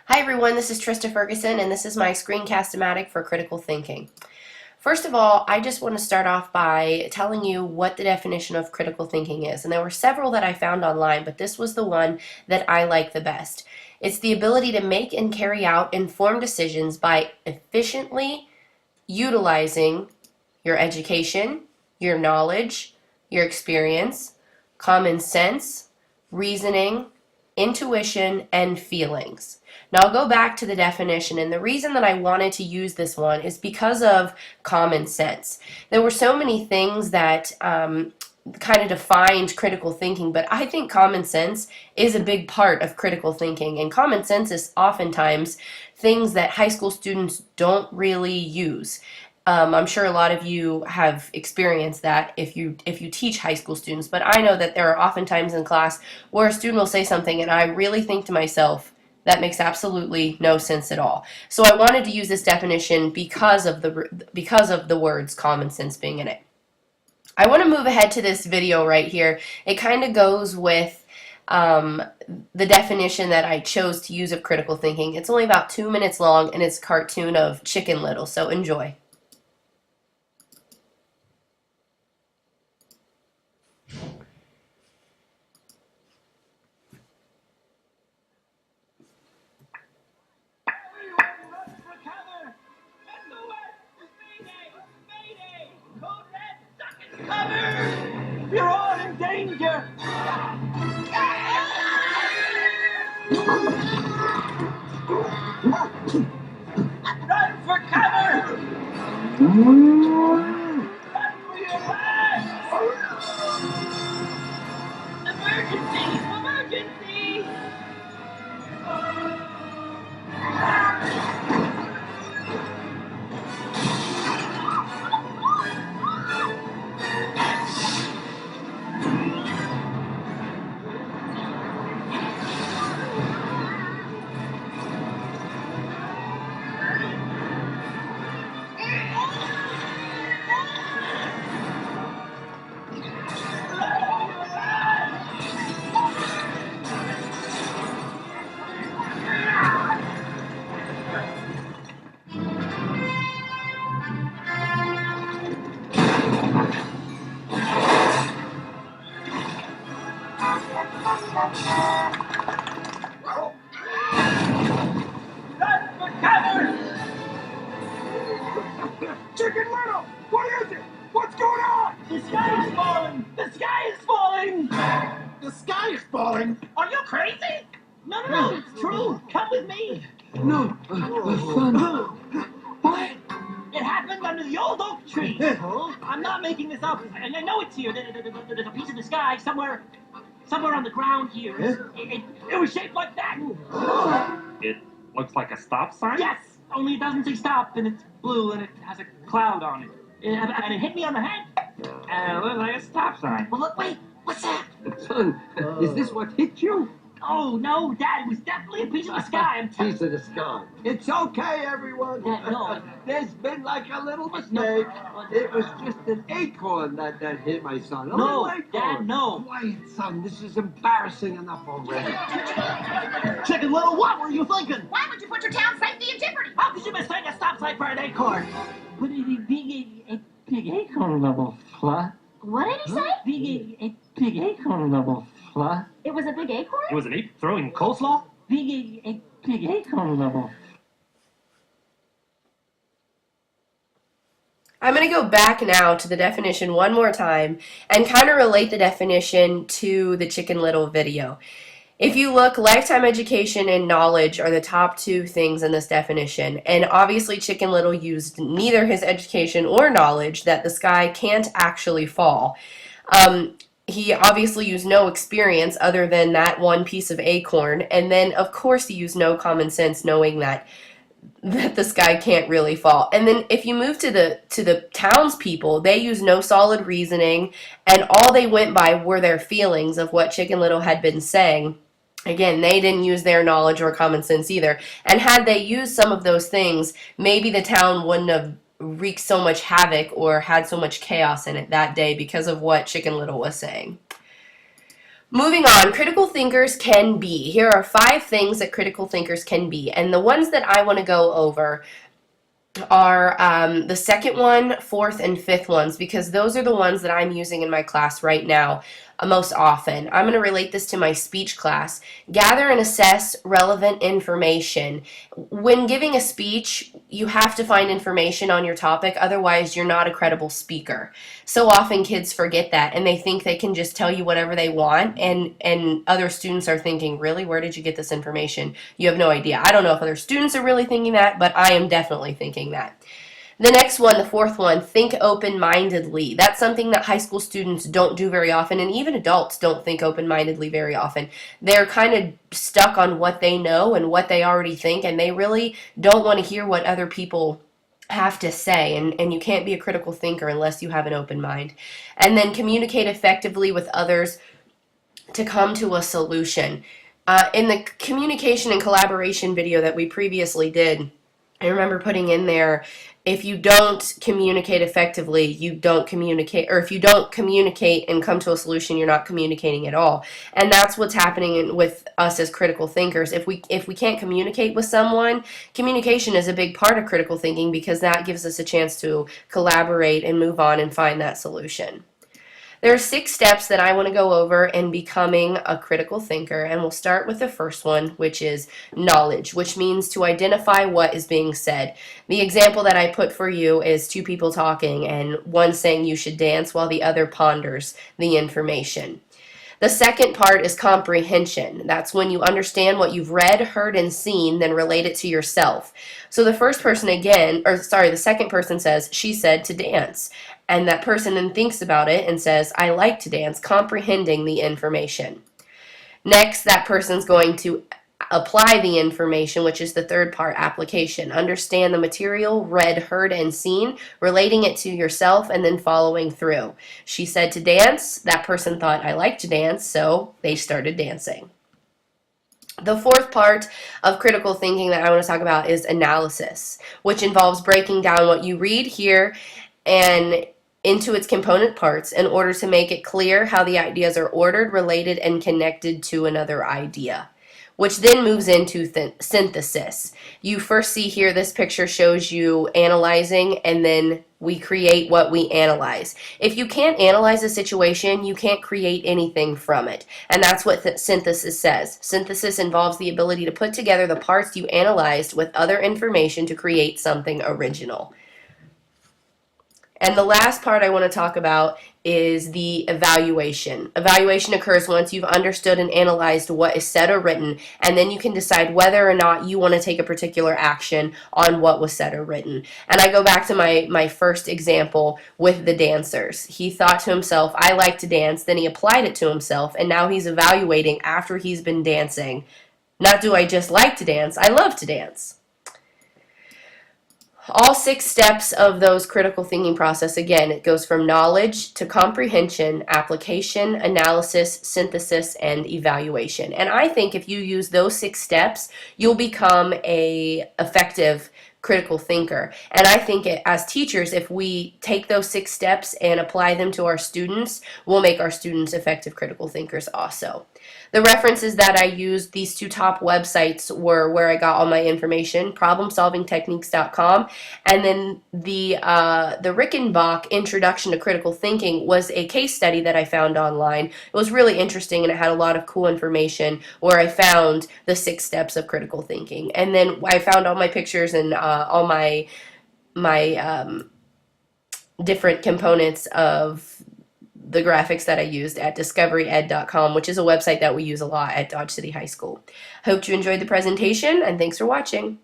Hi everyone, this is Trista Fergerson and this is my screencast-o-matic for critical thinking. First of all, I just want to start off by telling you what the definition of critical thinking is. And there were several that I found online, but this was the one that I like the best. It's the ability to make and carry out informed decisions by efficiently utilizing your education, your knowledge, your experience, common sense, reasoning, intuition, and feelings. Now I'll go back to the definition, and the reason that I wanted to use this one is because of common sense. There were so many things that kind of defined critical thinking, but I think common sense is a big part of critical thinking, and common sense is oftentimes things that high school students don't really use. I'm sure a lot of you have experienced that if you teach high school students, but I know that there are often times in class where a student will say something and I really think to myself, that makes absolutely no sense at all. So I wanted to use this definition because of the words common sense being in it. I want to move ahead to this video right here. It kind of goes with the definition that I chose to use of critical thinking. It's only about 2 minutes long and it's a cartoon of Chicken Little, so enjoy. You're all in danger! Run for cover! Run for your lives! Emergency! Emergency! Run for cover! Chicken Little! What is it? What's going on? The sky is falling! The sky is falling! The sky is falling! Are you crazy? No, it's true. Come with me. No, son. What? It happened under the old oak tree. I'm not making this up. And I know it's here. There's a piece of the sky somewhere on the ground here. It was shaped like that. It looks like a stop sign? Yes, only it doesn't say stop, and it's blue, and it has a cloud on it. And it hit me on the head. It looks like a stop sign. Well, look, wait, what's that? Son, is this what hit you? Oh, no, Dad, it was definitely a piece of the sky. I'm telling Piece of the sky. It's okay, everyone. Yeah, no. There's been like a little mistake. No. It was just an acorn that hit my son. A No, little acorn. Dad, no. Quiet, son. This is embarrassing enough already. Chicken Little, what were you thinking? Why would you put your town's safety in jeopardy? How could you mistake a stop sign for an acorn? But a big acorn level flat. What did he say? A big acorn level flat. It was a big acorn? It was an ape throwing coleslaw? A big acorn level. I'm going to go back now to the definition one more time and kind of relate the definition to the Chicken Little video. If you look, lifetime education and knowledge are the top two things in this definition, and obviously Chicken Little used neither his education or knowledge that the sky can't actually fall. He obviously used no experience other than that one piece of acorn, and then of course he used no common sense knowing that the sky can't really fall. And then if you move to the townspeople, they use no solid reasoning, and all they went by were their feelings of what Chicken Little had been saying. Again, they didn't use their knowledge or common sense either. And had they used some of those things, maybe the town wouldn't have wreaked so much havoc or had so much chaos in it that day because of what Chicken Little was saying. Moving on, critical thinkers can be. Here are 5 things that critical thinkers can be. And the ones that I want to go over are the second one, fourth, and fifth ones, because those are the ones that I'm using in my class right now most often. I'm going to relate this to my speech class. Gather and assess relevant information. When giving a speech, you have to find information on your topic, otherwise you're not a credible speaker. So often kids forget that, and they think they can just tell you whatever they want, and other students are thinking, really, where did you get this information? You have no idea. I don't know if other students are really thinking that, but I am definitely thinking that. The next one, the fourth one, think open-mindedly. That's something that high school students don't do very often, and even adults don't think open-mindedly very often. They're kind of stuck on what they know and what they already think, and they really don't want to hear what other people have to say, and you can't be a critical thinker unless you have an open mind. And then communicate effectively with others to come to a solution. In the communication and collaboration video that we previously did, I remember putting in there, if you don't communicate effectively, you don't communicate, or if you don't communicate and come to a solution, you're not communicating at all. And that's what's happening with us as critical thinkers. If we can't communicate with someone, communication is a big part of critical thinking, because that gives us a chance to collaborate and move on and find that solution. There are 6 steps that I want to go over in becoming a critical thinker, and we'll start with the first one, which is knowledge, which means to identify what is being said. The example that I put for you is 2 people talking, and one saying you should dance while the other ponders the information. The second part is comprehension. That's when you understand what you've read, heard, and seen, then relate it to yourself. So the second person says, she said to dance. And that person then thinks about it and says, I like to dance, comprehending the information. Next, that person's going to apply the information, which is the third part, application. Understand the material, read, heard, and seen, relating it to yourself, and then following through. She said to dance. That person thought, I like to dance, so they started dancing. The fourth part of critical thinking that I want to talk about is analysis, which involves breaking down what you read, hear, and into its component parts in order to make it clear how the ideas are ordered, related, and connected to another idea, which then moves into synthesis. You first see here, this picture shows you analyzing, and then we create what we analyze. If you can't analyze a situation, you can't create anything from it. And that's what synthesis says. Synthesis involves the ability to put together the parts you analyzed with other information to create something original. And the last part I want to talk about is the evaluation. Evaluation occurs once you've understood and analyzed what is said or written, and then you can decide whether or not you want to take a particular action on what was said or written. And I go back to my first example with the dancers. He thought to himself, I like to dance, then he applied it to himself, and now he's evaluating after he's been dancing. Not do I just like to dance, I love to dance. All 6 steps of those critical thinking process, again, it goes from knowledge to comprehension, application, analysis, synthesis, and evaluation. And I think if you use those 6 steps, you'll become an effective critical thinker. And I think as teachers, if we take those 6 steps and apply them to our students, we'll make our students effective critical thinkers also. The references that I used, these 2 top websites, were where I got all my information, problemsolvingtechniques.com, and then the Rickenbach Introduction to Critical Thinking was a case study that I found online. It was really interesting, and it had a lot of cool information where I found the 6 steps of critical thinking. And then I found all my pictures and all my different components of the graphics that I used at discoveryed.com, which is a website that we use a lot at Dodge City High School. Hope you enjoyed the presentation, and thanks for watching.